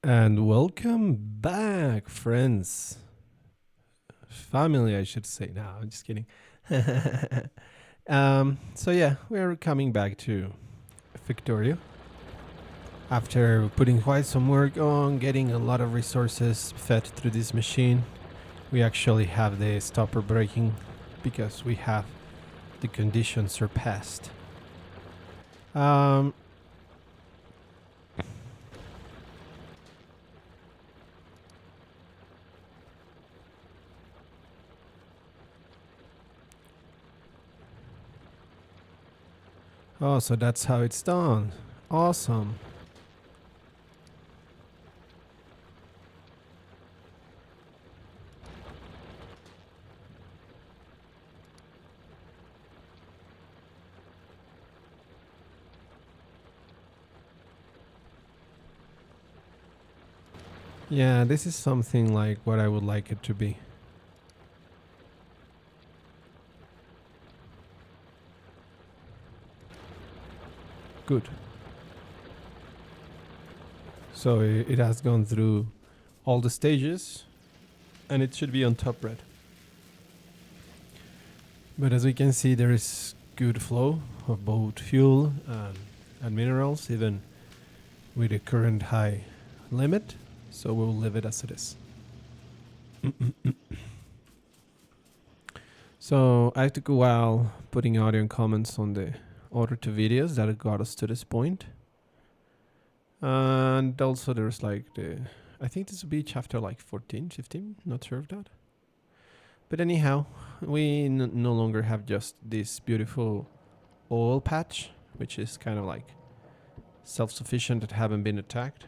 And welcome back, friends. Family, I should say. No, I'm just kidding. So yeah, we're coming back to Factorio. After putting quite some work on getting a lot of resources fed through this machine, we actually have the stopper breaking because we have the conditions surpassed. Um, oh, so that's how it's done. Awesome. Yeah, this is something like what I would like it to be. Good. So it has gone through all the stages and it should be on top red. But as we can see, there is good flow of both fuel and minerals, even with the current high limit. So we'll leave it as it is. So I took a while putting audio and comments on the other two videos that got us to this point. And also there's like I think this will be chapter like 14, 15, not sure of that. But anyhow, we no longer have just this beautiful oil patch, which is kind of like self-sufficient that haven't been attacked.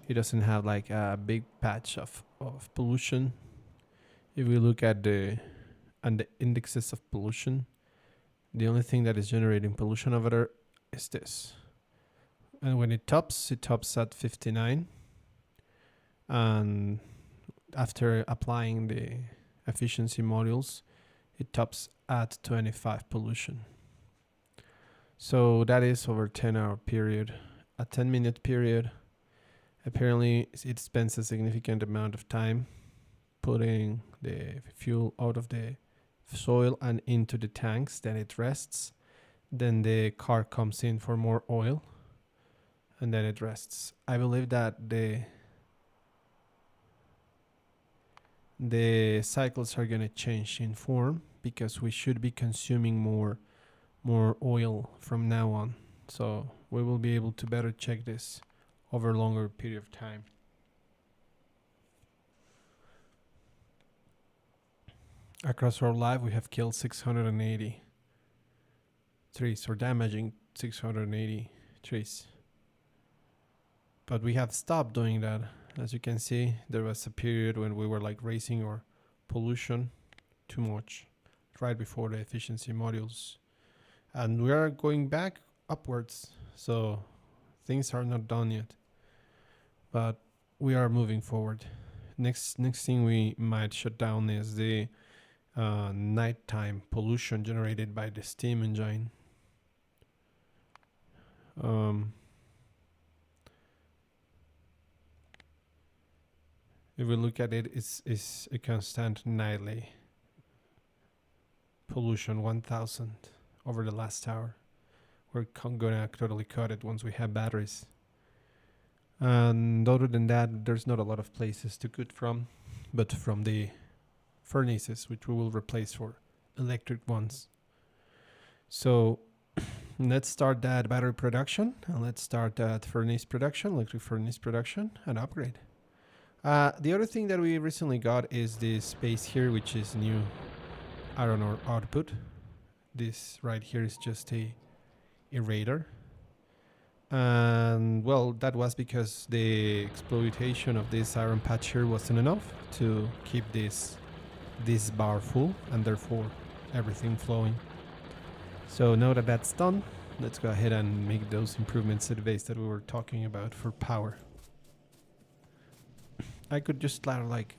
It doesn't have like a big patch of pollution. If we look at the indexes of pollution, the only thing that is generating pollution over there is this. And when it tops at 59. And after applying the efficiency modules, it tops at 25 pollution. So that is over 10-hour period. A 10-minute period, apparently it spends a significant amount of time putting the fuel out of the soil and into the tanks. Then it rests. Then the car comes in for more oil. And then it rests. I believe that the cycles are going to change in form because we should be consuming more oil from now on. So we will be able to better check this over a longer period of time. Across our life, we have killed 680 trees, or damaging 680 trees. But we have stopped doing that. As you can see, there was a period when we were like raising our pollution too much right before the efficiency modules. And we are going back upwards. So things are not done yet. But we are moving forward. Next thing we might shut down is the nighttime pollution generated by the steam engine. If we look at it, it's a constant nightly pollution, 1000 over the last hour. We're gonna totally cut it once we have batteries. And other than that, there's not a lot of places to cut from, but from the furnaces, which we will replace for electric ones. So let's start that battery production, and let's start that furnace production, electric furnace production, and upgrade. The other thing that we recently got is this space here, which is new iron ore output. This right here is just a radar. And well, that was because the exploitation of this iron patch here wasn't enough to keep this bar full, and therefore everything flowing. So now that that's done, let's go ahead and make those improvements to the base that we were talking about for power. I could just start like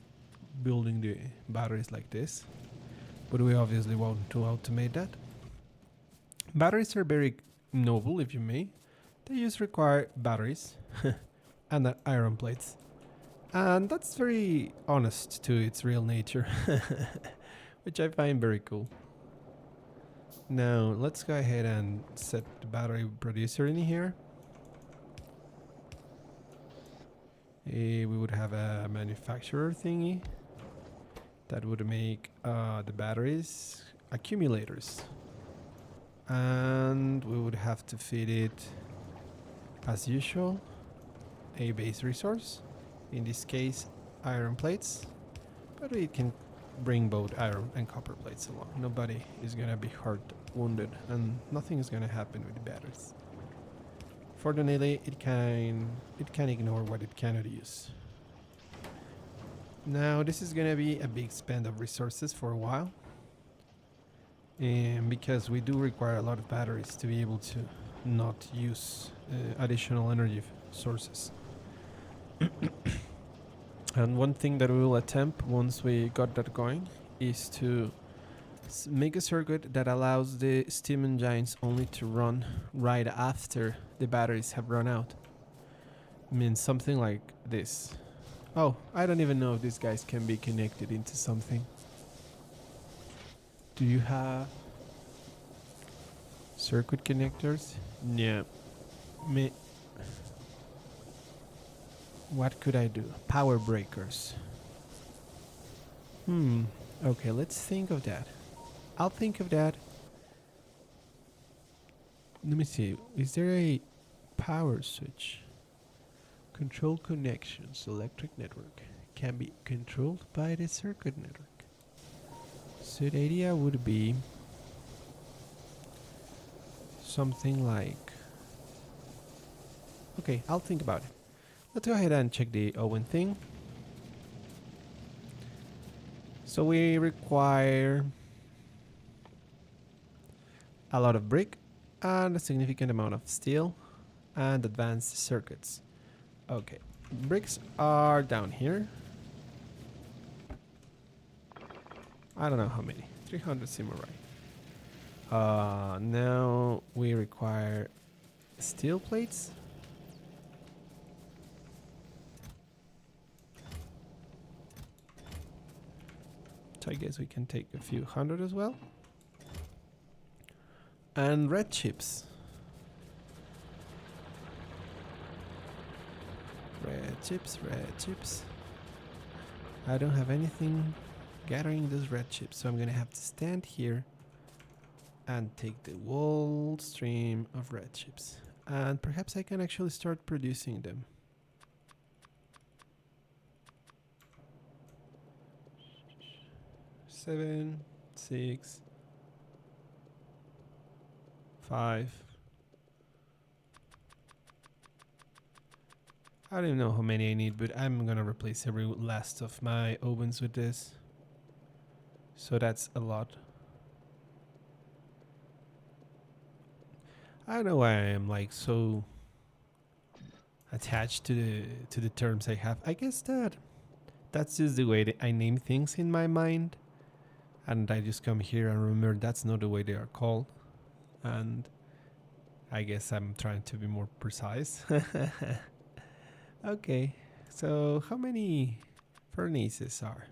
building the batteries like this, but we obviously want to automate that. Batteries are very noble, if you may. They just require batteries and the iron plates. And that's very honest to its real nature, which I find very cool. Now, let's go ahead and set the battery producer in here. We would have a manufacturer thingy that would make the batteries accumulators. And we would have to feed it, as usual, a base resource. In this case, iron plates. But it can bring both iron and copper plates along. Nobody is gonna be hurt, wounded, and nothing is gonna happen with the batteries. Fortunately, it can ignore what it cannot use. Now, this is gonna be a big spend of resources for a while. Because we do require a lot of batteries to be able to not use additional energy sources. And one thing that we will attempt once we got that going is to make a circuit that allows the steam engines only to run right after the batteries have run out. I mean, something like this. Oh, I don't even know if these guys can be connected into something. Do you have circuit connectors? Yeah. What could I do? Power breakers. Okay, let's think of that. I'll think of that. Let me see. Is there a power switch? Control connections. Electric network can be controlled by the circuit network. So the idea would be something like... Okay, I'll think about it. Let's go ahead and check the oven thing. So we require a lot of brick and a significant amount of steel and advanced circuits. Okay, bricks are down here. I don't know how many. 300 seem alright. Now we require steel plates. So I guess we can take a few hundred as well. And red chips. Red chips, red chips. I don't have anything gathering those red chips, so I'm gonna have to stand here and take the whole stream of red chips. And perhaps I can actually start producing them. 7, 6, 5. I don't even know how many I need, but I'm gonna replace every last of my ovens with this. So that's a lot. I don't know why I am like so attached to the terms I have. I guess that's just the way that I name things in my mind. And I just come here and remember that's not the way they are called. And I guess I'm trying to be more precise. Okay, so how many furnaces are?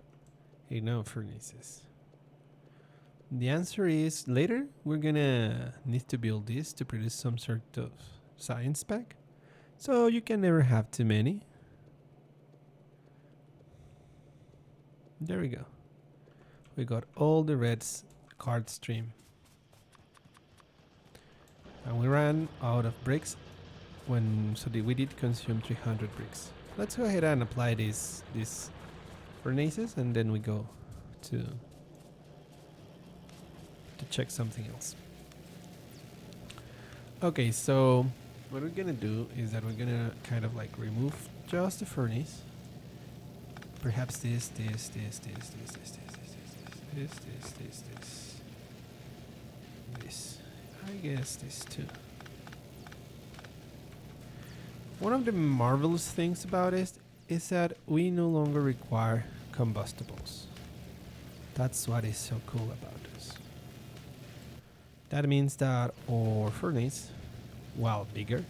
Furnaces. The answer is later we're gonna need to build this to produce some sort of science pack. So you can never have too many. There we go. We got all the reds card stream. And we ran out of bricks we did consume 300 bricks. Let's go ahead and apply these furnaces, and then we go to check something else. Okay, so what we're gonna do is that we're gonna kind of like remove just the furnace. Perhaps this. I guess this too. One of the marvelous things about it is that we no longer require combustibles. That's what is so cool about this. That means that our furnace, while bigger,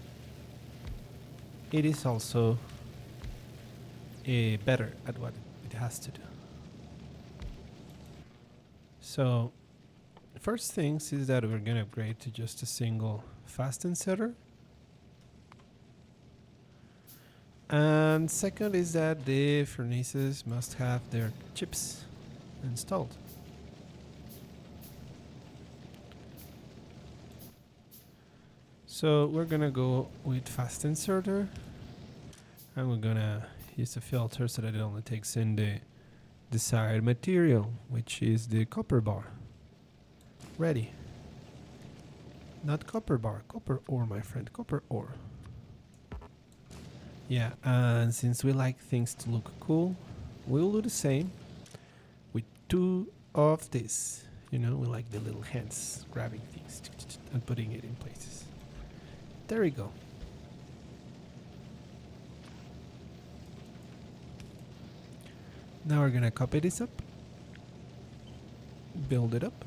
it is also better at what it has to do. So first things is that we're gonna upgrade to just a single fast inserter. And second is that the furnaces must have their chips installed. So we're gonna go with fast inserter, and we're gonna use a filter so that it only takes in the desired material, which is the copper bar. Ready. Not copper bar, copper ore, my friend, copper ore. Yeah, and since we like things to look cool, we'll do the same with 2 of this. You know, we like the little hands grabbing things and putting it in places. There we go. Now we're gonna copy this up, build it up.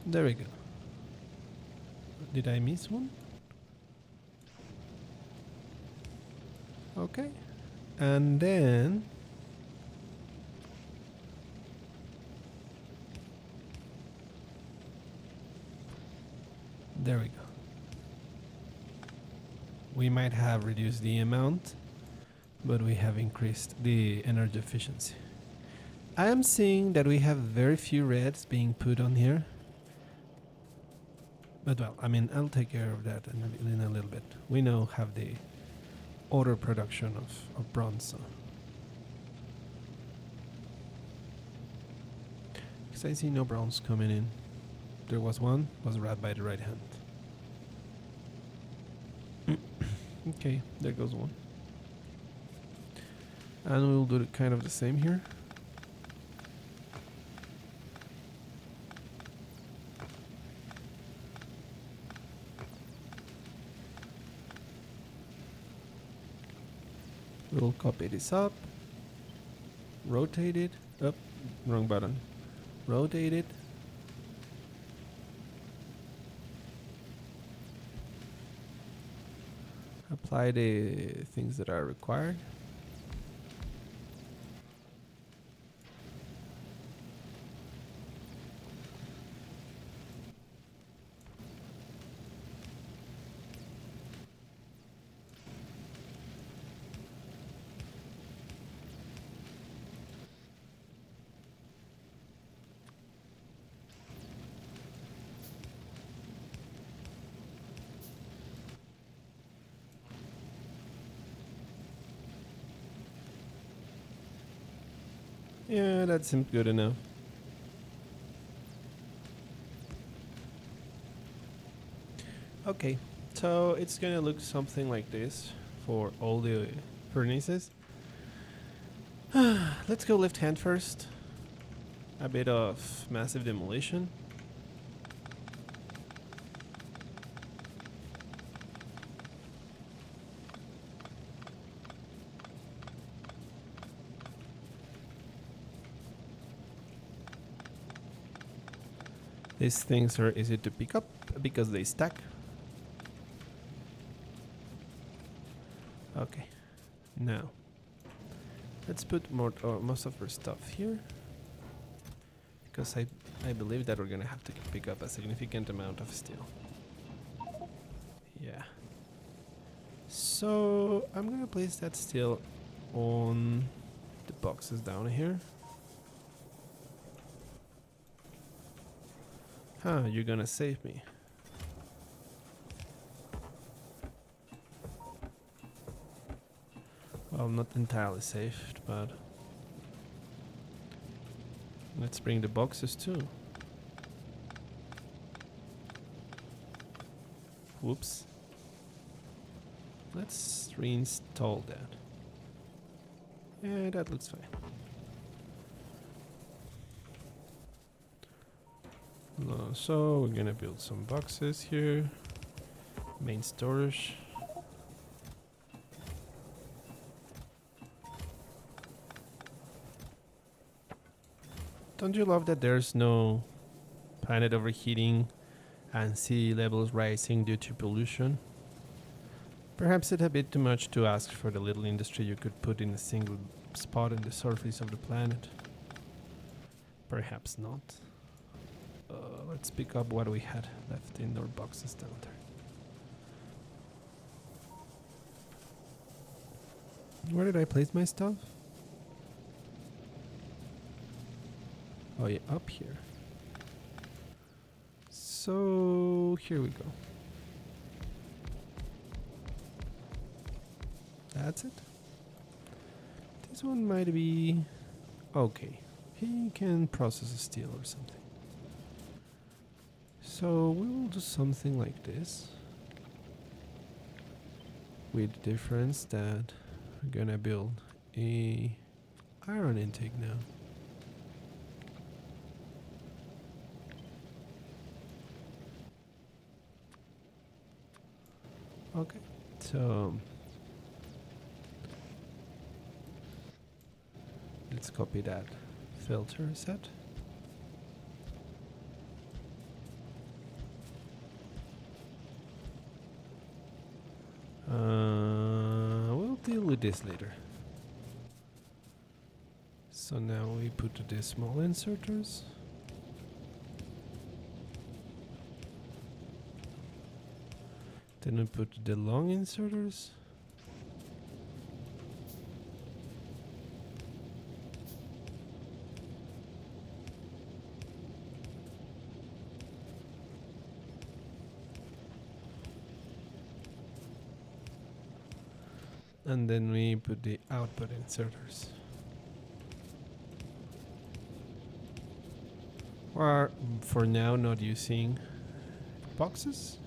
There we go. Did I miss one? Okay. And then there we go. We might have reduced the amount, but we have increased the energy efficiency. I am seeing that we have very few reds being put on here. But well, I mean, I'll take care of that in a little bit. We now have the auto production of bronze. So. Because I see no bronze coming in. There was one, was right by the right hand. Okay, there goes one. And we'll do kind of the same here. We'll copy this up, rotate it, up, wrong button, rotate it, apply the things that are required. Yeah, that seems good enough. Okay, so it's gonna look something like this for all the furnaces. Let's go left hand first. A bit of massive demolition. These things are easy to pick up because they stack. Okay, now let's put most of our stuff here, because I believe that we're gonna have to pick up a significant amount of steel. Yeah. So I'm gonna place that steel on the boxes down here. Huh, you're gonna save me. Well, not entirely saved, but let's bring the boxes too. Whoops. Let's reinstall that. Yeah, that looks fine. So we're gonna build some boxes here. Main storage. Don't you love that there's no planet overheating and sea levels rising due to pollution. Perhaps it's a bit too much to ask for the little industry you could put in a single spot on the surface of the planet. Perhaps not. Let's pick up what we had left in our boxes down there. Where did I place my stuff? Oh yeah, up here. So here we go. That's it. This one might be okay. He can process a steel or something. So we will do something like this. With the difference that we're gonna build a iron intake now. Okay, so let's copy that filter set. We'll deal with this later. So now we put the small inserters. Then we put the long inserters. And then we put the output inserters. We're for now not using boxes.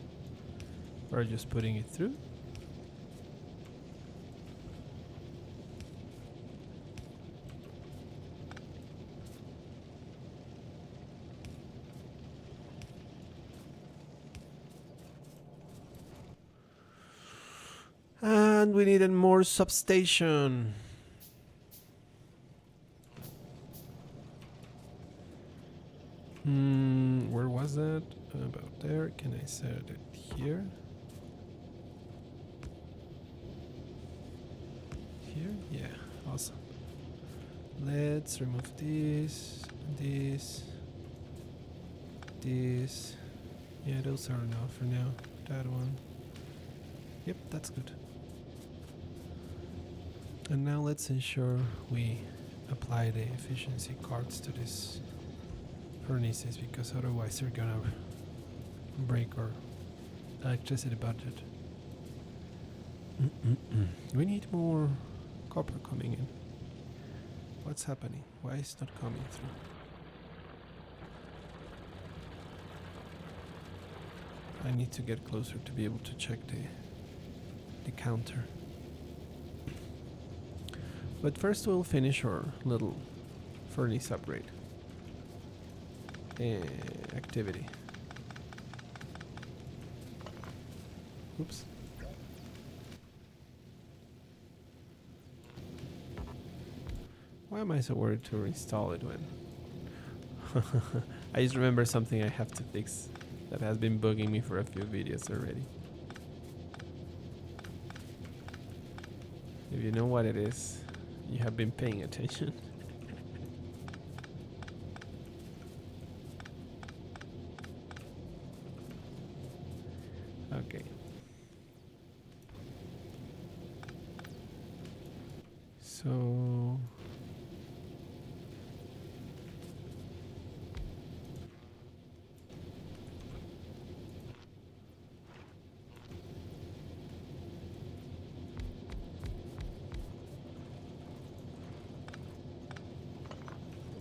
We're just putting it through. And we needed more substation. Where was that? About there. Can I set it here? Here? Yeah, awesome. Let's remove this, this. Yeah, those are enough for now. That one. Yep, that's good. And now let's ensure we apply the efficiency cards to this furnaces, because otherwise they're gonna break our electricity budget. We need more copper coming in. What's happening? Why is it not coming through? I need to get closer to be able to check the counter. But first we'll finish our little furnace upgrade activity. Oops. Why am I so worried to install it when I just remember something I have to fix that has been bugging me for a few videos already. If you know what it is, you have been paying attention. Okay. So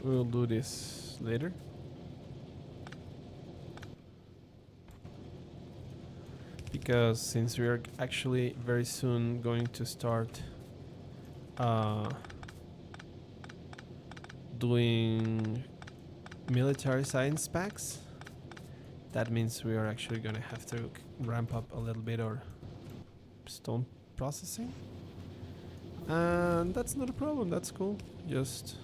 we'll do this later. Because since we are actually very soon going to start doing military science packs, that means we are actually going to have to ramp up a little bit our stone processing. And that's not a problem, that's cool. Just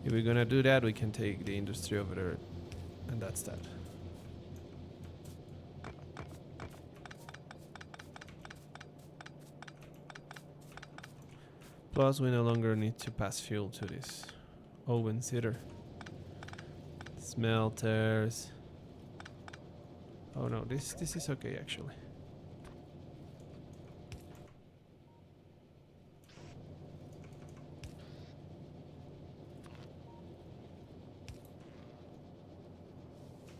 if we're gonna do that, we can take the industry over there, and that's that. Plus, we no longer need to pass fuel to this oven seeder. Smelters. Oh no, this is okay actually.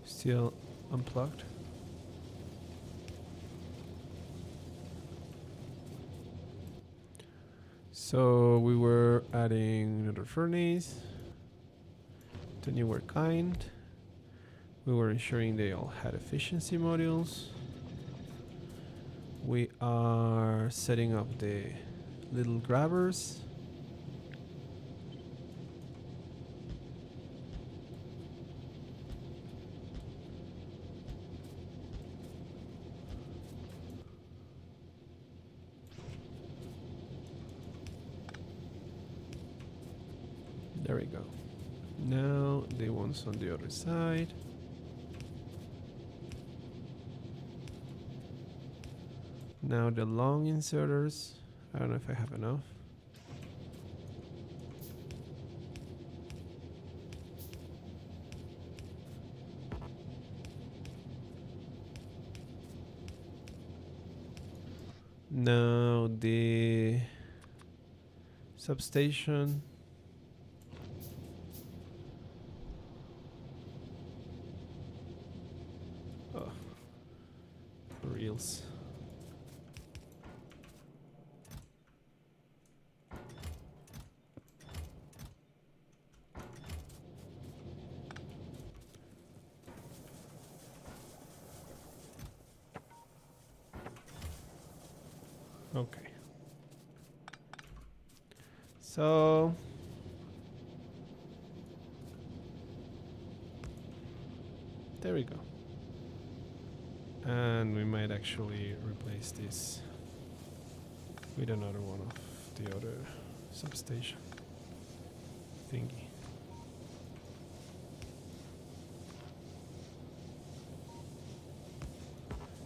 Still unplugged. So we were adding another furnace, the newer kind. We were ensuring they all had efficiency modules. We are setting up the little grabbers. There we go. Now the ones on the other side. Now the long inserters. I don't know if I have enough. Now the substation. Oh, for reals. Okay. So there we go. And we might actually replace this with another one of the other substation thingy.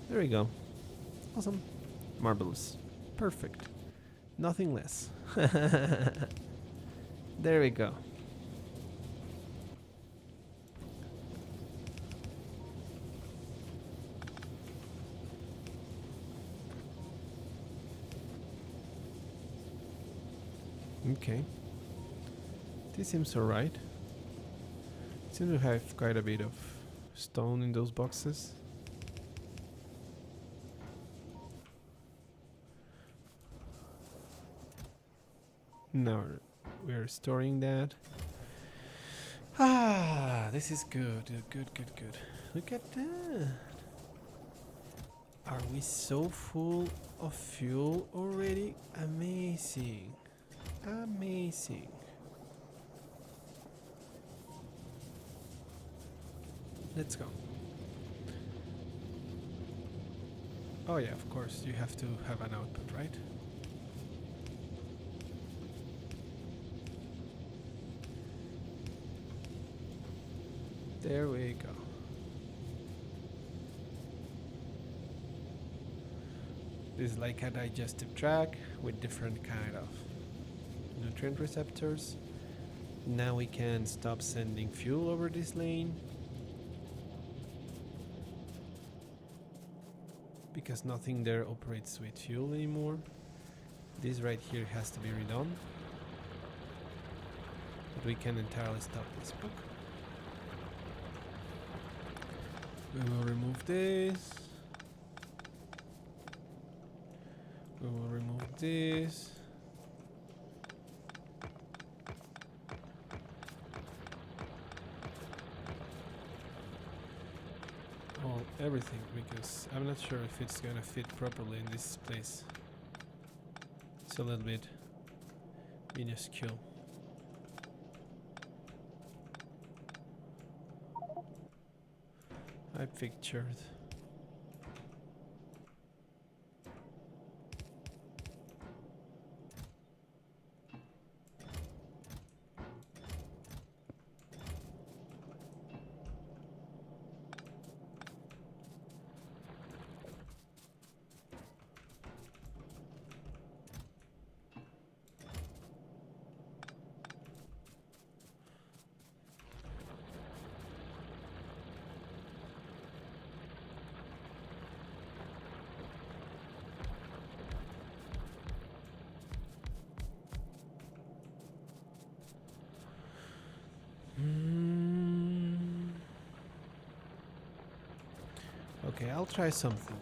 There we go. Awesome. Marvelous. Perfect. Nothing less. There we go. Okay. This seems alright. Seems to have quite a bit of stone in those boxes. Now we're storing that. Ah, this is good. Good. Look at that. Are we so full of fuel already? Amazing. Amazing. Let's go. Oh yeah, of course, you have to have an output, right? There we go. This is like a digestive tract with different kind of nutrient receptors. Now we can stop sending fuel over this lane because nothing there operates with fuel anymore. This right here has to be redone, but we can entirely stop this book. We will remove this. We will remove this. All everything, because I'm not sure if it's gonna fit properly in this place. It's a little bit minuscule. I pictured. Okay, I'll try something.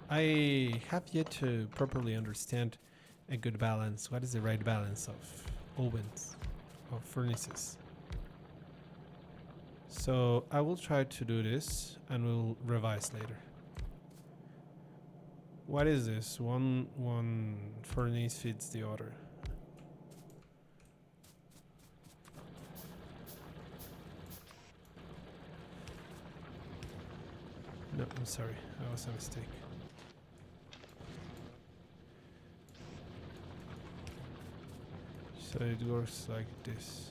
I have yet to properly understand a good balance. What is the right balance of ovens, of furnaces? So I will try to do this and we'll revise later. What is this? One furnace feeds the other. No, I'm sorry. That was a mistake. So it works like this.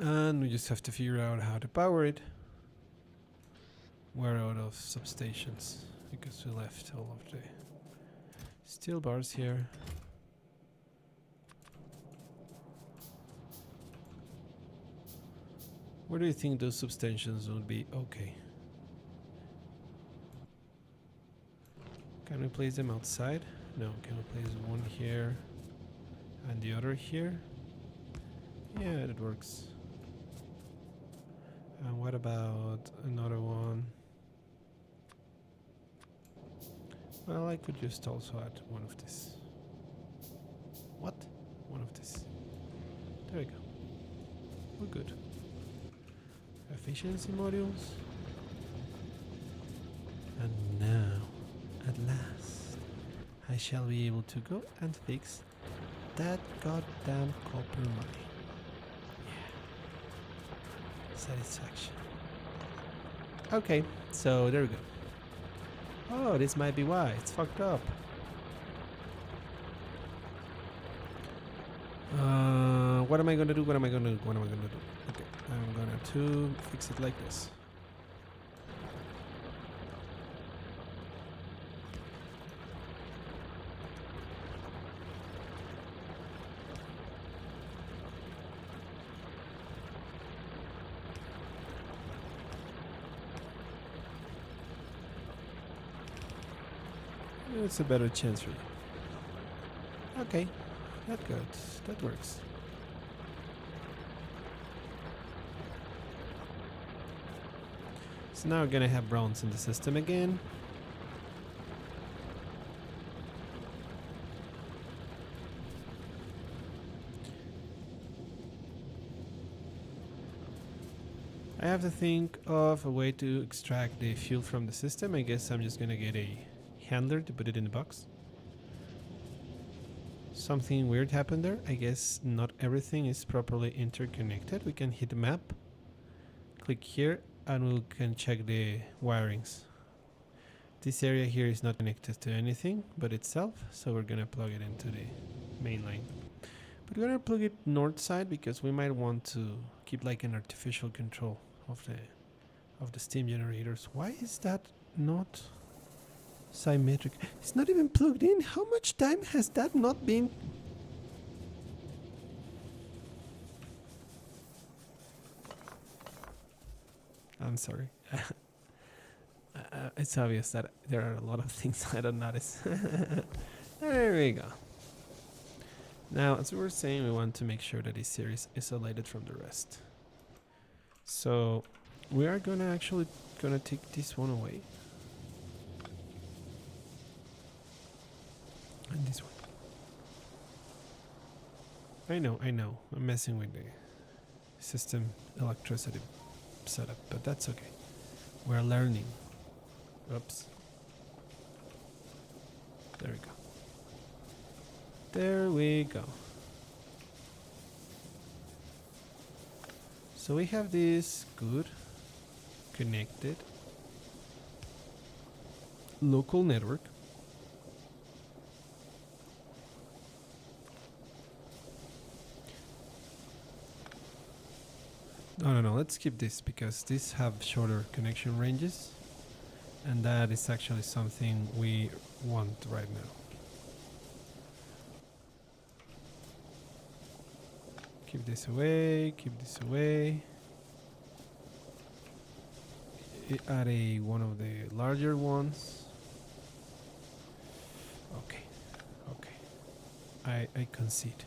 And we just have to figure out how to power it. We're out of substations because we left all of the steel bars here. Where do you think those substations would be? Okay. Can we place them outside? No. Can we place one here and the other here? Yeah, that works. And what about another one? Well, I could just also add one of this. What? One of this. There we go. We're good. Efficiency modules. And now, at last, I shall be able to go and fix that goddamn copper mine. Yeah. Satisfaction. Okay, so there we go. Oh, this might be why. It's fucked up. What am I gonna do? What am I gonna do? What am I gonna do? Okay, I'm gonna fix it like this. It's a better chance for you. Okay, that good. That works. So now we're gonna have bronze in the system again. I have to think of a way to extract the fuel from the system. I guess I'm just gonna get a handler to put it in the box. Something weird happened there. I guess not everything is properly interconnected. We can hit the map, click here, and we can check the wirings. This area here is not connected to anything but itself, so we're gonna plug it into the main line. But we're gonna plug it north side because we might want to keep like an artificial control of the steam generators. Why is that not symmetric? It's not even plugged in. How much time has that not been? I'm sorry. It's obvious that there are a lot of things I don't notice. There we go. Now, as we were saying, we want to make sure that this series is isolated from the rest. So we are gonna take this one away. And this one. I know. I'm messing with the system electricity setup, but that's okay. We're learning. Oops. There we go. There we go. So we have this good connected local network. No, let's keep this because these have shorter connection ranges, and that is actually something we want right now. Keep this away, keep this away. Add one of the larger ones. Okay, okay. I concede.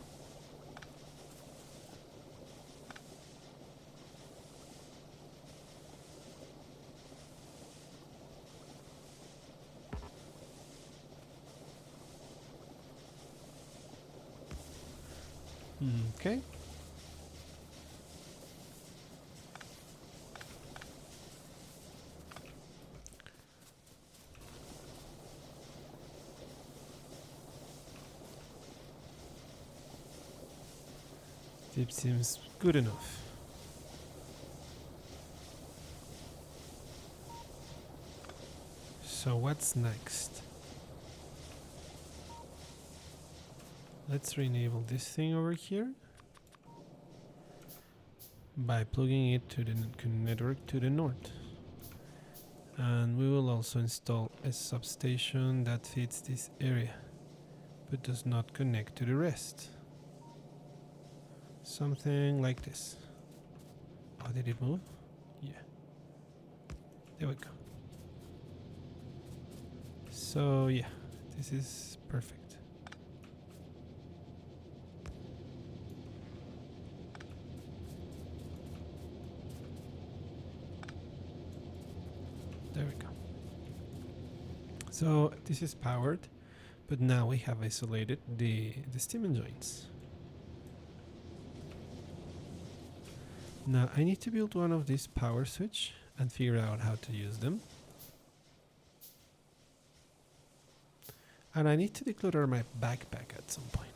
Okay. It seems good enough. So what's next? Let's re-enable this thing over here by plugging it to the network to the north. And we will also install a substation that fits this area but does not connect to the rest. Something like this. Oh, did it move? Yeah. There we go. So yeah, this is perfect. There we go. So this is powered, but now we have isolated the steam joints. Now I need to build one of these power switch and figure out how to use them. And I need to declutter my backpack at some point.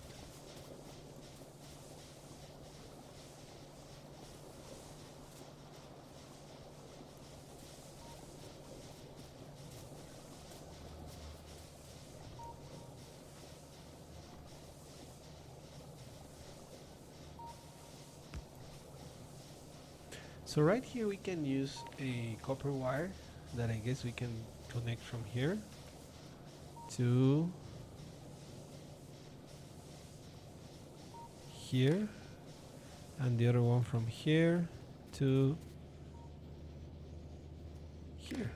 So right here we can use a copper wire that I guess we can connect from here to here, and the other one from here to here.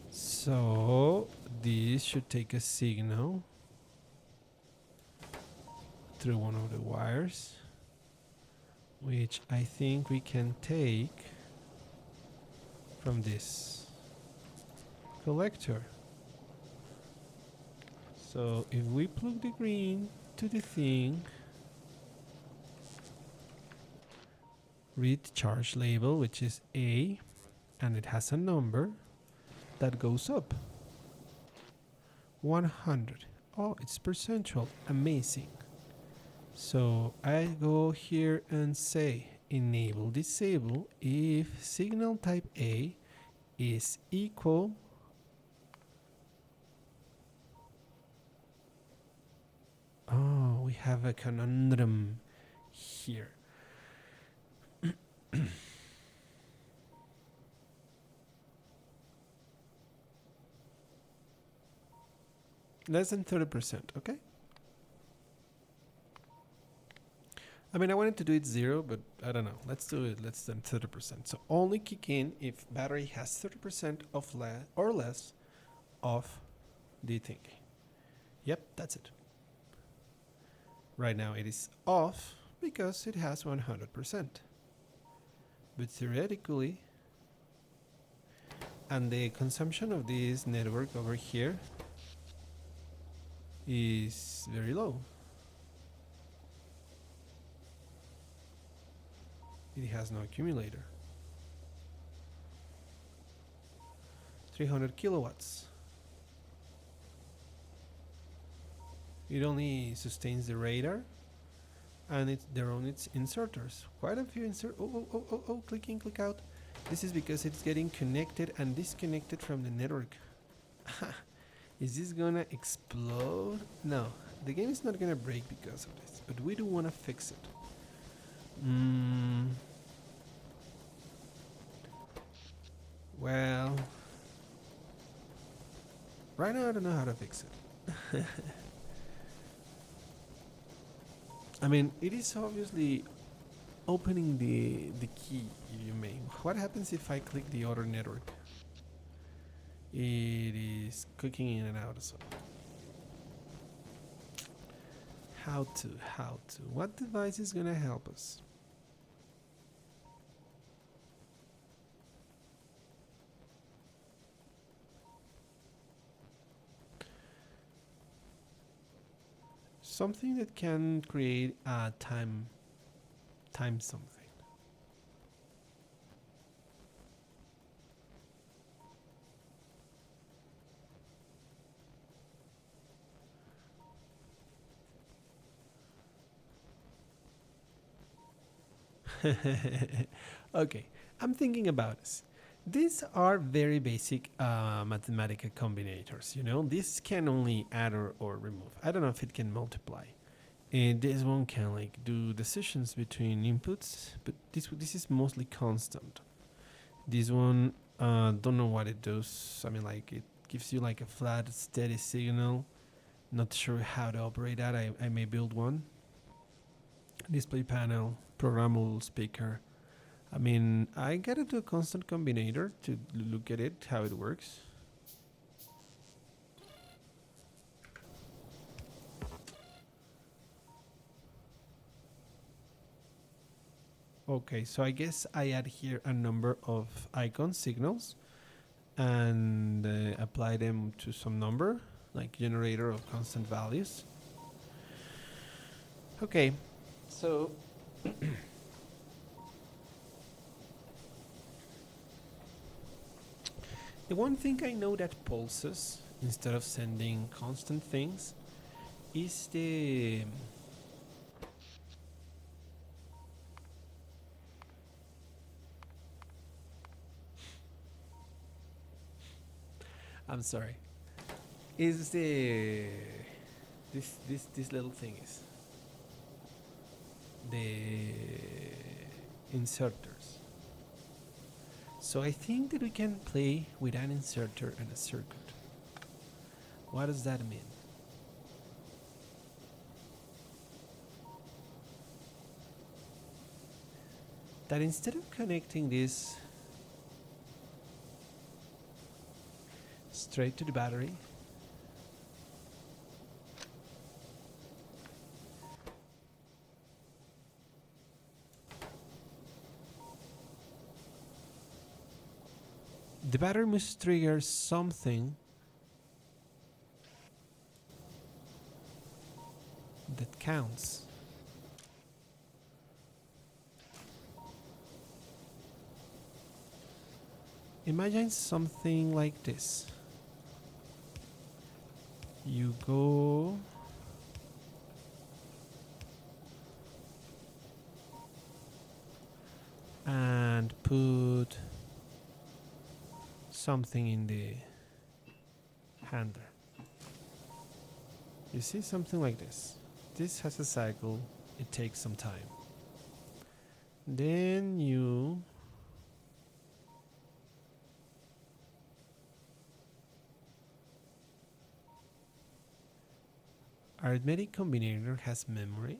So this should take a signal through one of the wires, which I think we can take from this collector. So if we plug the green to the thing, read charge label, which is A, and it has a number that goes up. 100. Oh, it's percentual. Amazing. So I go here and say enable disable if signal type A is equal we have a conundrum here. Less than 30%, okay? I mean, I wanted to do it 0, but I don't know. Let's do it less than 30%. So only kick in if battery has 30% of or less of the thing. Yep, that's it. Right now it is off because it has 100%. But theoretically, and the consumption of this network over here is very low. It has no accumulator. 300 kilowatts. It only sustains the radar, and they're on its inserters. Quite a few click in, click out. This is because it's getting connected and disconnected from the network. Is this gonna explode? No, the game is not gonna break because of this, but we do want to fix it. Well, right now I don't know how to fix it. I mean, it is obviously opening the key, if you may. What happens if I click the other network? It is clicking in and out. So how to? What device is gonna help us? Something that can create a time something. Okay, I'm thinking about this. These are very basic mathematical combinators. You know, this can only add or remove. I don't know if it can multiply. And this one can like do decisions between inputs, but this is mostly constant. This one, don't know what it does. I mean, like it gives you like a flat, steady signal. Not sure how to operate that. I may build one. Display panel, programmable speaker. I mean, I gotta do a constant combinator to look at it, how it works. Okay, so I guess I add here a number of icon signals and apply them to some number, like generator of constant values. Okay, so the one thing I know that pulses instead of sending constant things is the I'm sorry. Is the this little thing is the inserters. So I think that we can play with an inserter and a circuit. What does that mean? That instead of connecting this straight to the battery, the battery must trigger something that counts. Imagine something like this. You go and put something in the handler. You see, something like this. This has a cycle, it takes some time. Then you arithmetic combinator has memory.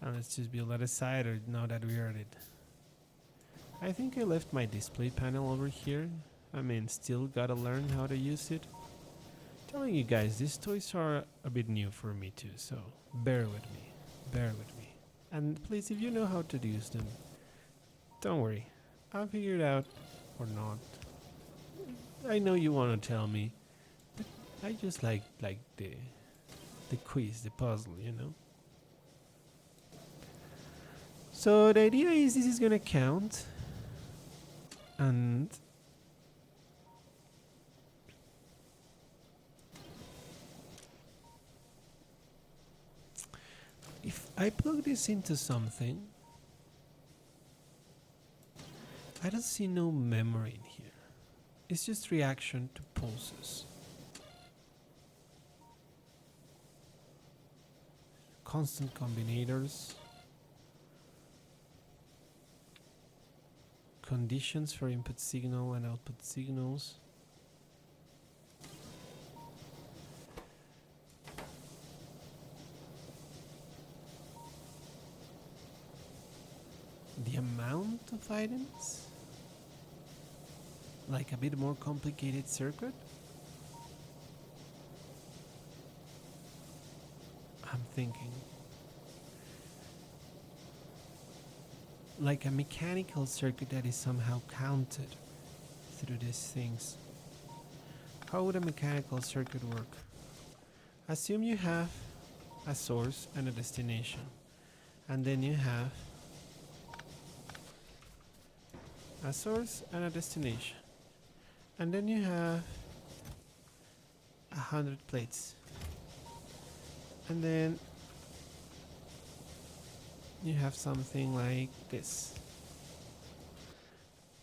And let's just build that aside, or now that we are at it. I think I left my display panel over here. I mean, still gotta learn how to use it. Telling you guys, these toys are a bit new for me too, so bear with me. Bear with me. And please, if you know how to use them, don't worry. I'll figure it out or not. I know you want to tell me, but I just like the quiz, the puzzle, you know. So the idea is this is gonna count, and if I plug this into something, I don't see no memory in here. It's just reaction to pulses. Constant combinators. Conditions for input signal and output signals. The amount of items? Like a bit more complicated circuit? I'm thinking. Like a mechanical circuit that is somehow counted through these things. How would a mechanical circuit work? Assume you have a source and a destination, and then you have a source and a destination, and then you have 100 plates, and then you have something like this,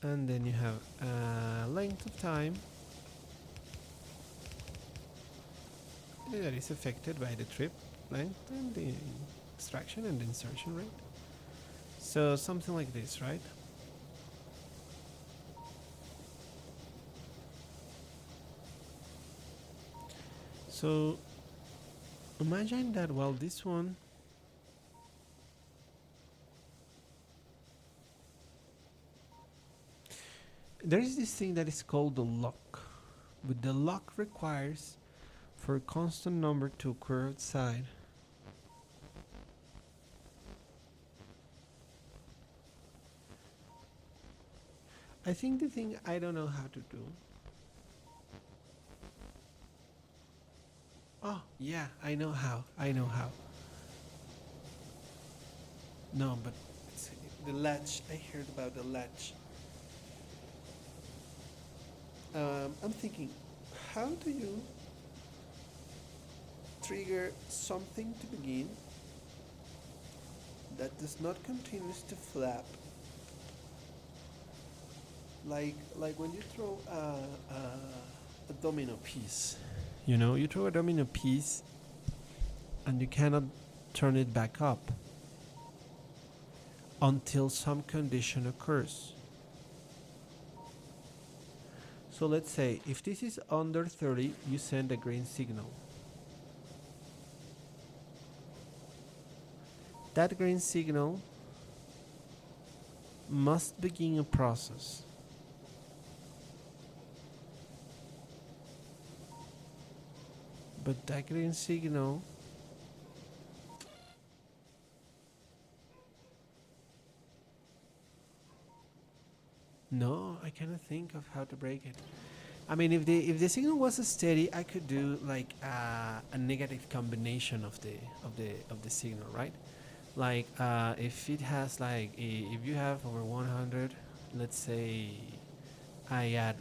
and then you have a length of time that is affected by the trip length and the extraction and the insertion rate. So something like this, right? So imagine that while this one there is this thing that is called the lock. But the lock requires for a constant number to occur outside. I think the thing I don't know how to do. Oh, yeah, I know how. No, but it's the latch. I heard about the latch. I'm thinking, how do you trigger something to begin that does not continue to flap? Like when you throw a domino piece. You know, you throw a domino piece and you cannot turn it back up until some condition occurs. So let's say if this is under 30, you send a green signal. That green signal must begin a process. But that green signal no, I cannot think of how to break it. I mean, if the signal was steady, I could do like a negative combination of the signal, right? Like if it has like if you have over 100, let's say I add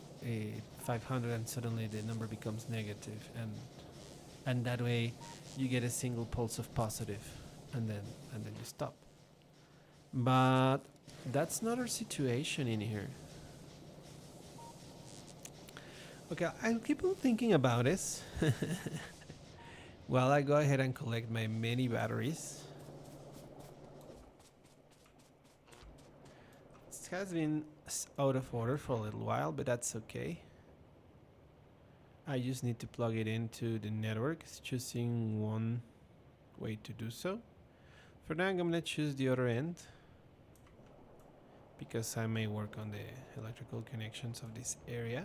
500 and suddenly the number becomes negative, and that way you get a single pulse of positive, and then you stop. But that's not our situation in here. Okay, I'll keep on thinking about this while I go ahead and collect my many batteries. This has been out of order for a little while, but that's okay. I just need to plug it into the network, choosing one way to do so. For now, I'm going to choose the other end because I may work on the electrical connections of this area.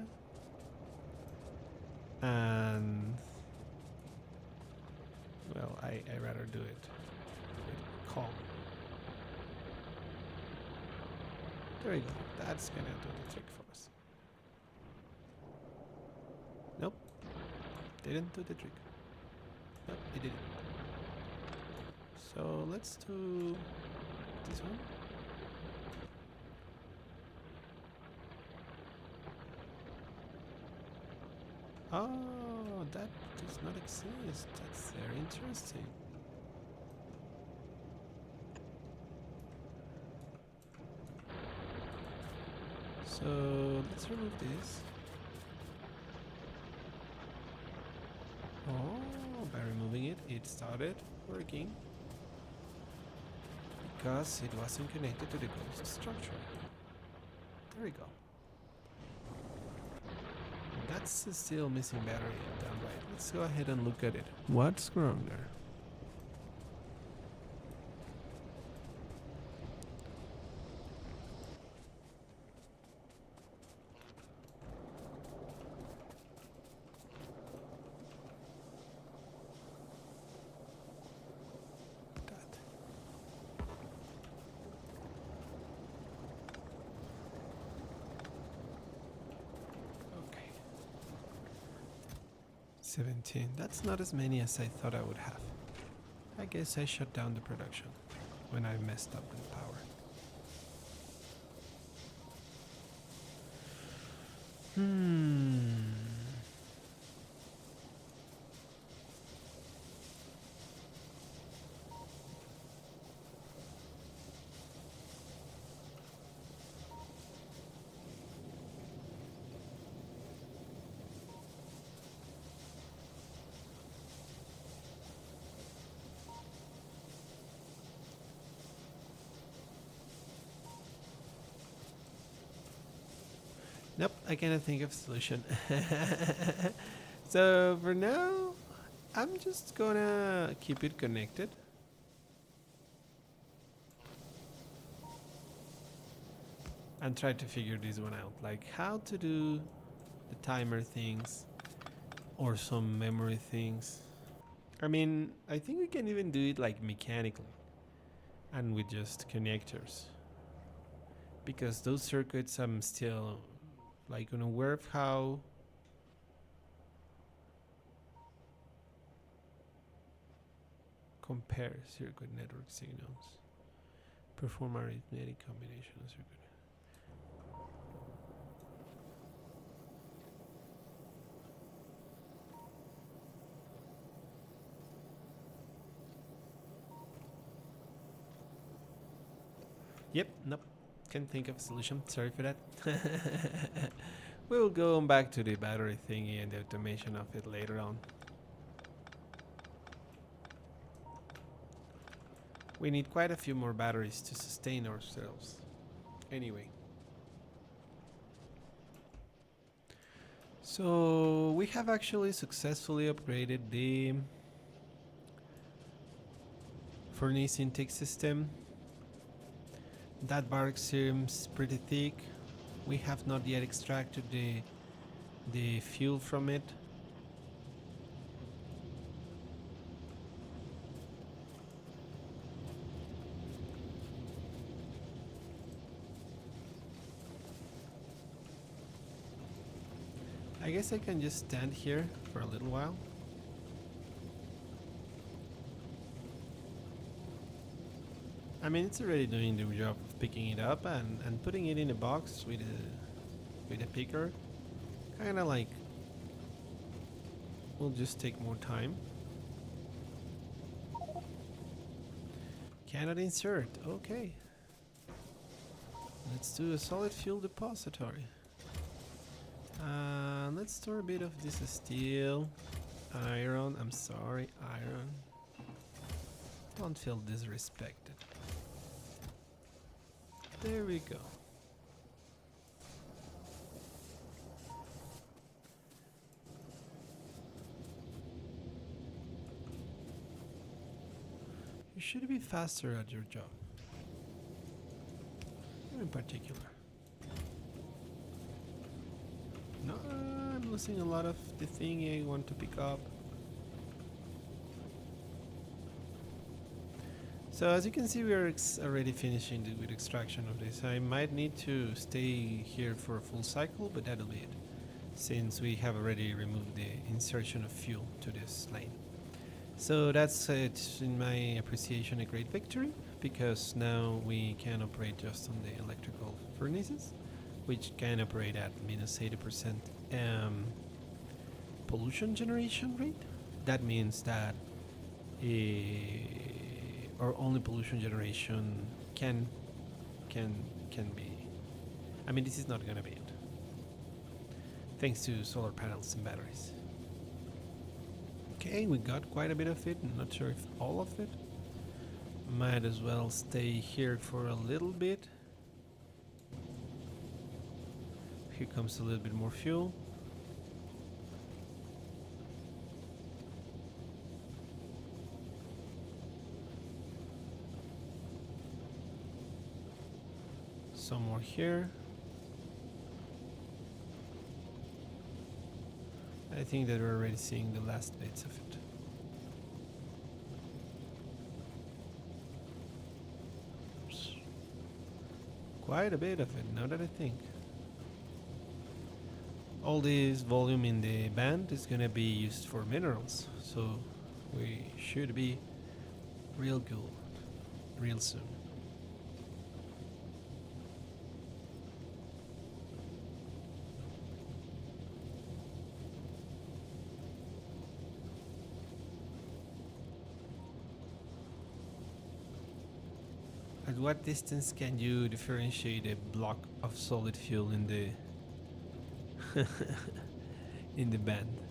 And well, I rather do it calm. There we go. That's gonna do the trick for us. Nope, didn't do the trick. Nope, it didn't. So let's do this one. Oh, that does not exist. That's very interesting. So let's remove this. Oh, by removing it, it started working because it wasn't connected to the ghost structure. There we go. That's still missing battery down right. Let's go ahead and look at it. What's wrong there? 17. That's not as many as I thought I would have. I guess I shut down the production when I messed up with power. Nope, I cannot think of a solution. So for now, I'm just gonna keep it connected. And try to figure this one out, like how to do the timer things or some memory things. I mean, I think we can even do it like mechanically and with just connectors. Because those circuits I'm still like unaware of how compare circuit network signals, perform arithmetic combination of circuit. Yep, nope. Can't think of a solution. Sorry for that. We'll go back to the battery thingy and the automation of it later on. We need quite a few more batteries to sustain ourselves. Anyway. So we have actually successfully upgraded the furnace intake system. That bark seems pretty thick. We have not yet extracted the fuel from it. I guess I can just stand here for a little while. I mean, it's already doing the job of picking it up and putting it in a box with a picker. Kinda like will just take more time. Cannot insert, okay. Let's do a solid fuel depository. Let's store a bit of this steel, iron, I'm sorry, iron. Don't feel disrespected. There we go. You should be faster at your job. In particular. No, I'm losing a lot of the thing I want to pick up. So as you can see, we are already finishing with extraction of this. I might need to stay here for a full cycle, but that'll be it, since we have already removed the insertion of fuel to this lane. So that's it, in my appreciation, a great victory, because now we can operate just on the electrical furnaces, which can operate at minus 80% pollution generation rate. That means that our only pollution generation can be. I mean, this is not gonna be it, thanks to solar panels and batteries. Okay, we got quite a bit of it. I'm not sure if all of it. Might as well stay here for a little bit. Here comes a little bit more fuel. Some more here. I think that we're already seeing the last bits of it. Quite a bit of it, now that I think. all this volume in the band is gonna be used for minerals, so we should be real good real soon. At what distance can you differentiate a block of solid fuel in the in the band?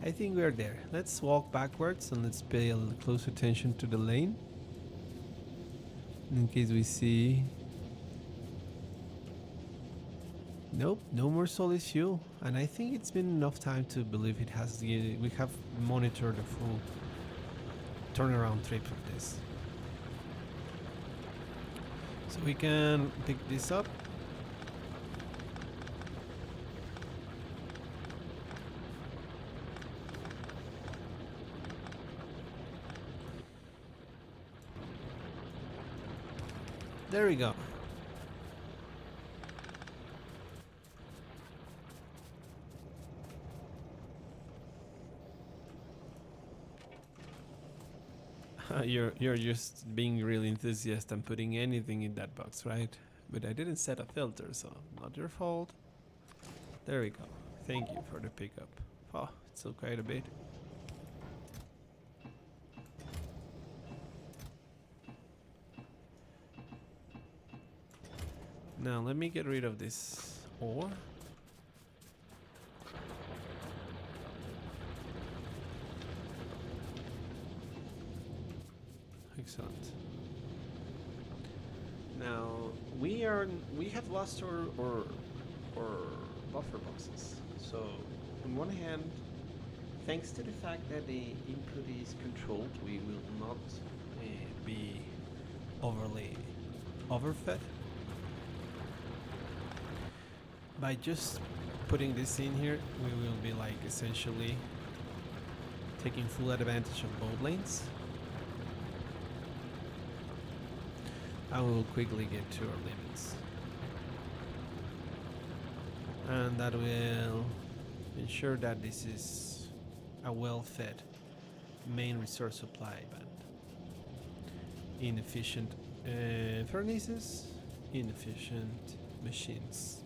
I think we're there. Let's walk backwards and let's pay a little close attention to the lane in case we see. Nope, no more solid fuel, and I think it's been enough time to believe it has. We have monitored the full turnaround trip of this. So we can pick this up. There we go. You're just being really enthusiastic and putting anything in that box, right? But I didn't set a filter, so not your fault. There we go. Thank you for the pickup. Oh, it's still quite a bit. Now let me get rid of this ore. Excellent. Now we have lost our buffer boxes. So on one hand, thanks to the fact that the input is controlled, we will not be overly overfed. By just putting this in here, we will be like essentially taking full advantage of both lanes. And we will quickly get to our limits. And that will ensure that this is a well-fed main resource supply band. Inefficient furnaces, inefficient machines.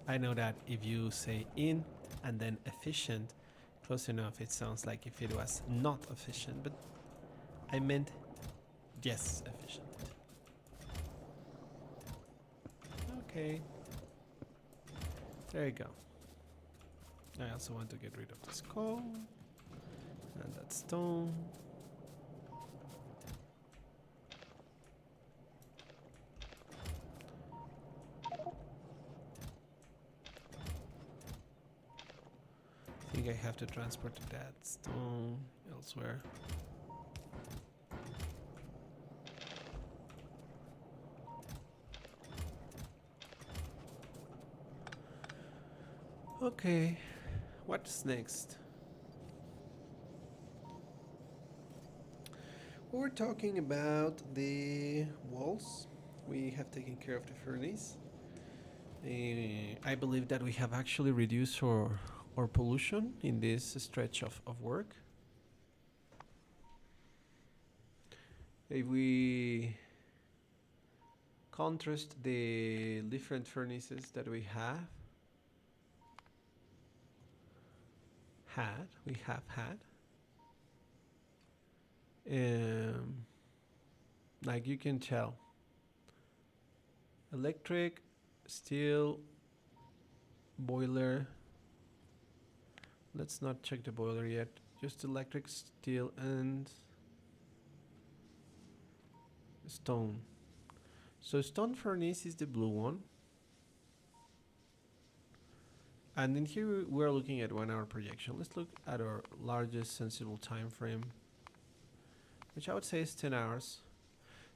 I know that if you say in and then efficient, close enough, it sounds like if it was not efficient, but I meant yes, efficient. Okay. There you go. I also want to get rid of this coal and that stone. I think I have to transport that stone elsewhere. Okay, what's next? We're talking about the walls. We have taken care of the furnace. I believe that we have actually reduced our pollution in this stretch of work. If we contrast the different furnaces that we have had, like you can tell, electric, steel, boiler. Let's not check the boiler yet. Just electric, steel, and stone. So stone furnace is the blue one. And in here we're looking at 1 hour projection. Let's look at our largest sensible time frame, which I would say is 10 hours.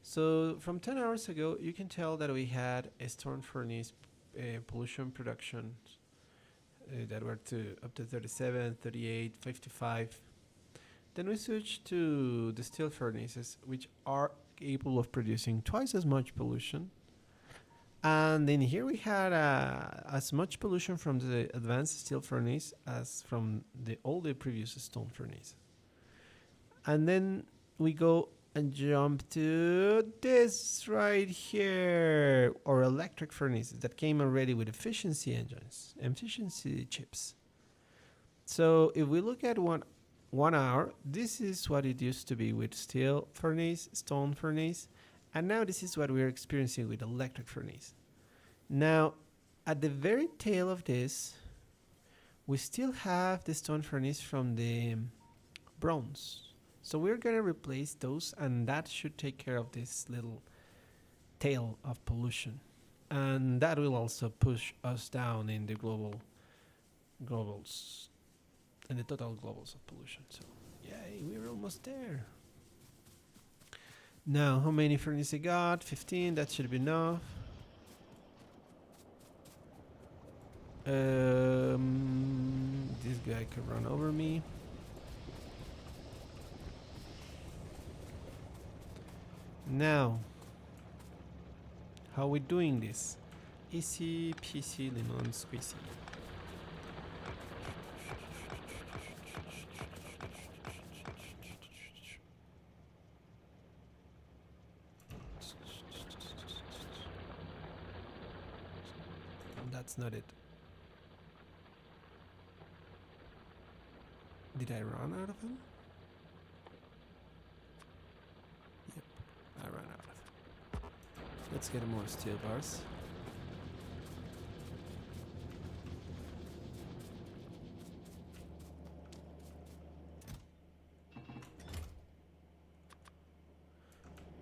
So from 10 hours ago, you can tell that we had a stone furnace pollution production that were up to 37, 38, 55. Then we switched to the steel furnaces, which are capable of producing twice as much pollution. And then here we had as much pollution from the advanced steel furnace as from the older previous stone furnace. And then we go and jump to this right here, or electric furnaces that came already with efficiency engines, efficiency chips. So if we look at 1 hour, this is what it used to be with steel furnace, stone furnace, and now this is what we're experiencing with electric furnace. Now, at the very tail of this, we still have the stone furnace from the bronze. So we're going to replace those, and that should take care of this little tail of pollution. And that will also push us down in the globals, in the total globals of pollution. So, yay, we're almost there. Now, how many furnaces I got? 15, that should be enough. This guy could run over me. Now, how are we doing this? Easy peasy lemon squeezy. That's not it. Did I run out of them? Yep, I ran out of it. Let's get more steel bars.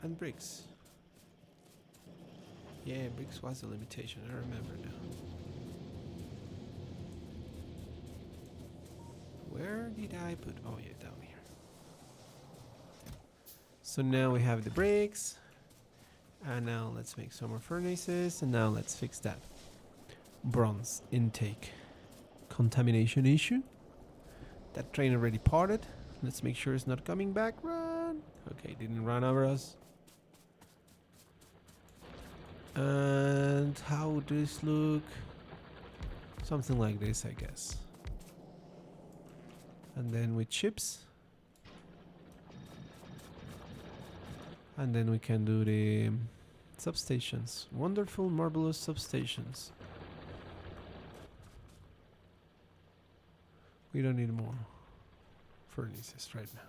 And bricks. Yeah, bricks was a limitation, I remember now. Where did I put? Oh yeah, down here. So now we have the bricks. And now let's make some more furnaces. And now let's fix that bronze intake contamination issue. That train already parted. Let's make sure it's not coming back. Run! Okay, didn't run over us. And how would this look? Something like this, I guess. And then with chips. And then we can do the substations. Wonderful, marvelous substations. We don't need more furnaces right now.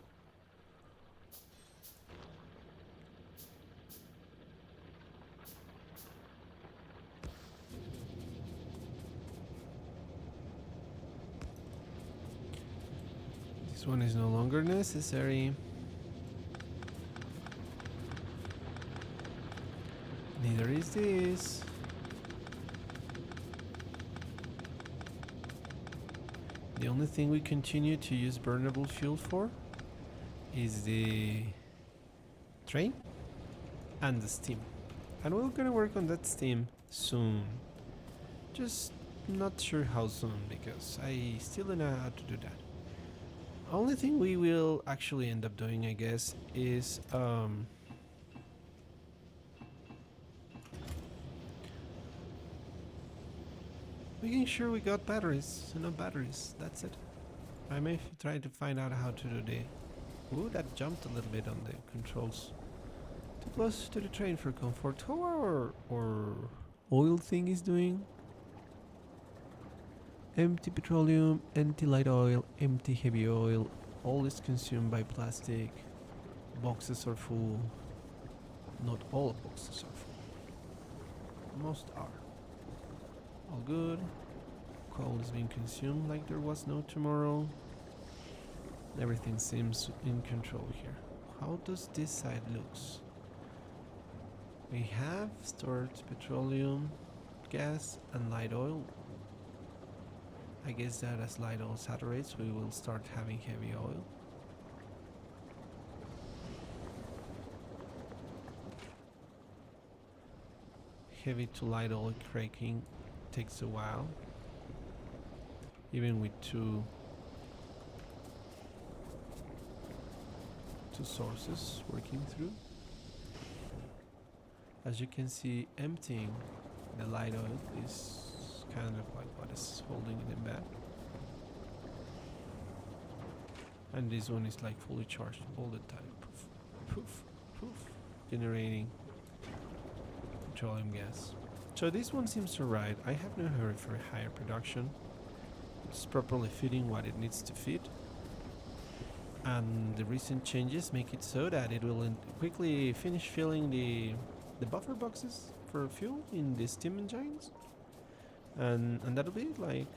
This one is no longer necessary. Neither is this. The only thing we continue to use burnable fuel for is the train and the steam. And we're gonna work on that steam soon. Just not sure how soon, because I still don't know how to do that. Only thing we will actually end up doing, I guess, is making sure we got batteries. Enough batteries. That's it. I may try to find out how to do the... Ooh, that jumped a little bit on the controls. Too close to the train for comfort. How our oil thing is doing? Empty petroleum, empty light oil, empty heavy oil. All is consumed by plastic. Boxes are full. Not all boxes are full. Most are. All good. Coal is being consumed like there was no tomorrow. Everything seems in control here. How does this side looks? We have stored petroleum, gas, and light oil. I guess that as light oil saturates, we will start having heavy oil. Heavy to light oil cracking takes a while, even with two sources working through. As you can see, emptying the light oil is kind of like what is holding it in back. And this one is like fully charged all the time. Poof, poof, poof, generating petroleum gas. So this one seems to ride. I have no hurry for higher production. It's properly fitting what it needs to fit. And the recent changes make it so that it will quickly finish filling the buffer boxes for fuel in the steam engines. And that'll be it. Like,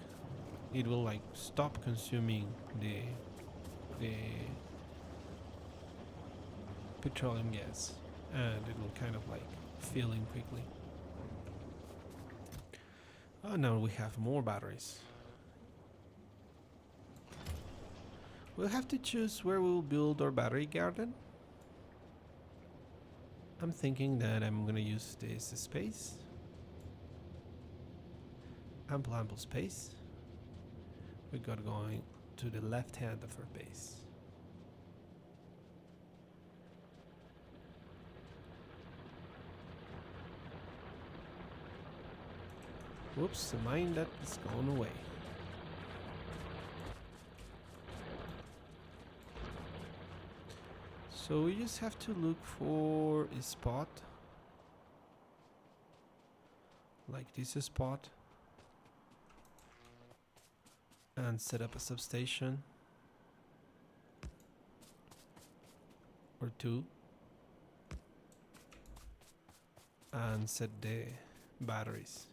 it will like stop consuming the petroleum gas, and it will kind of like fill in quickly. Oh, now we have more batteries. We'll have to choose where we'll build our battery garden. I'm thinking that I'm gonna use this space. Ample space. We got going to the left hand of our base. Whoops, the mine that is going away. So we just have to look for a spot like this spot and set up a substation or two and set the batteries.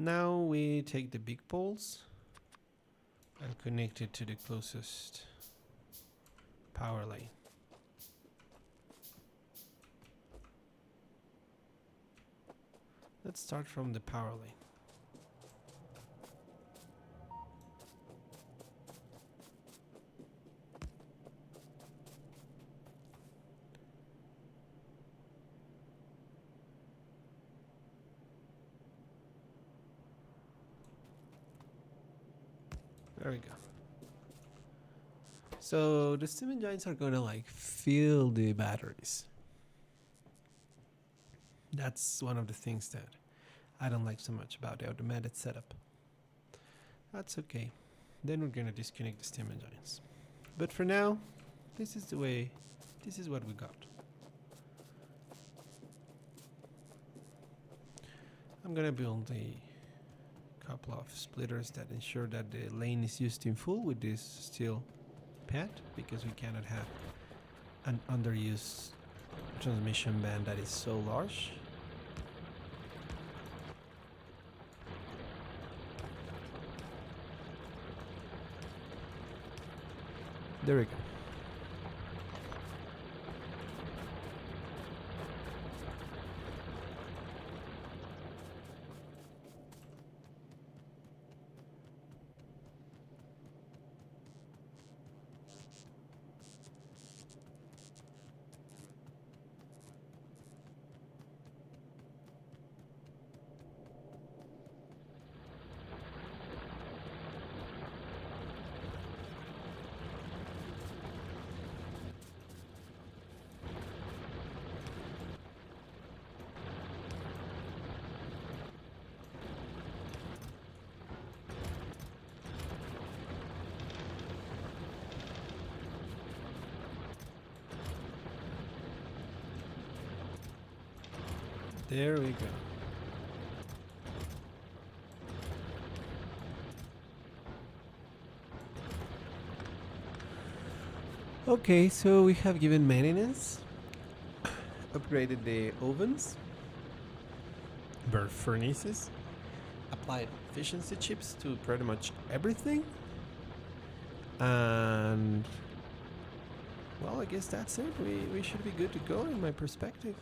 Now we take the big poles and connect it to the closest power line. Let's start from the power line. There we go. So the steam engines are gonna like fill the batteries. That's one of the things that I don't like so much about the automated setup. That's okay. Then we're gonna disconnect the steam engines. But for now, this is what we got. I'm gonna build a couple of splitters that ensure that the lane is used in full with this steel pad, because we cannot have an underused transmission band that is so large. There we go. There we go. Okay, so we have given maintenance, upgraded the ovens, burnt furnaces, applied efficiency chips to pretty much everything, and well, I guess that's it. We should be good to go in my perspective.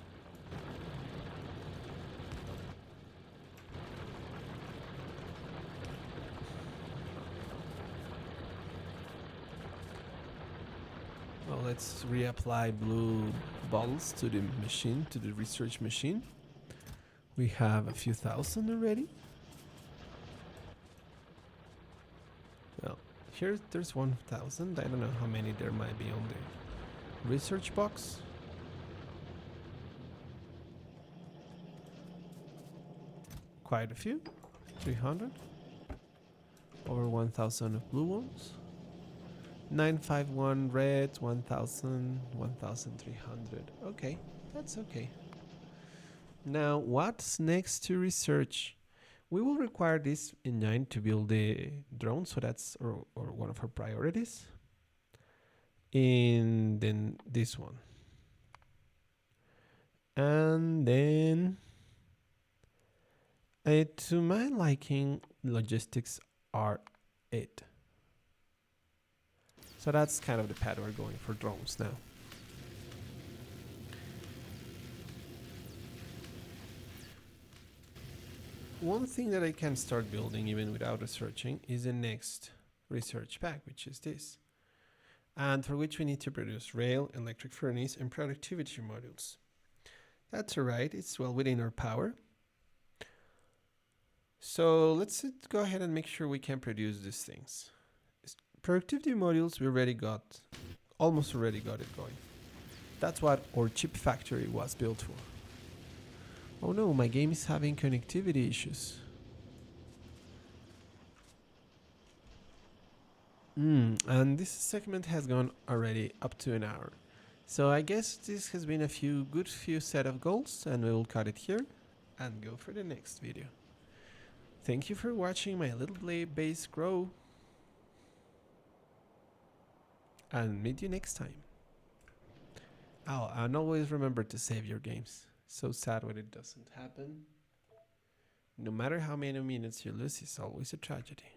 let's reapply blue bottles to the machine, to the research machine. We have a few thousand already. Well, there's 1,000. I don't know how many there might be on the research box. Quite a few. 300. Over 1,000 of blue ones. 951 red, 1,000, 1,300. Okay, that's okay. Now, what's next to research? We will require this engine to build the drone, so that's or one of our priorities. And then this one. And then, to my liking, logistics are it. So that's kind of the path we're going for drones now. One thing that I can start building even without researching is the next research pack, which is this. And for which we need to produce rail, electric furnace, and productivity modules. That's alright, it's well within our power. So let's go ahead and make sure we can produce these things. Productivity modules, we almost already got it going. That's what our chip factory was built for. Oh no, my game is having connectivity issues. And this segment has gone already up to an hour. So I guess this has been a good few set of goals, and we will cut it here and go for the next video. Thank you for watching my little base grow. And meet you next time. Oh, and always remember to save your games. So sad when it doesn't happen. No matter how many minutes you lose, it's always a tragedy.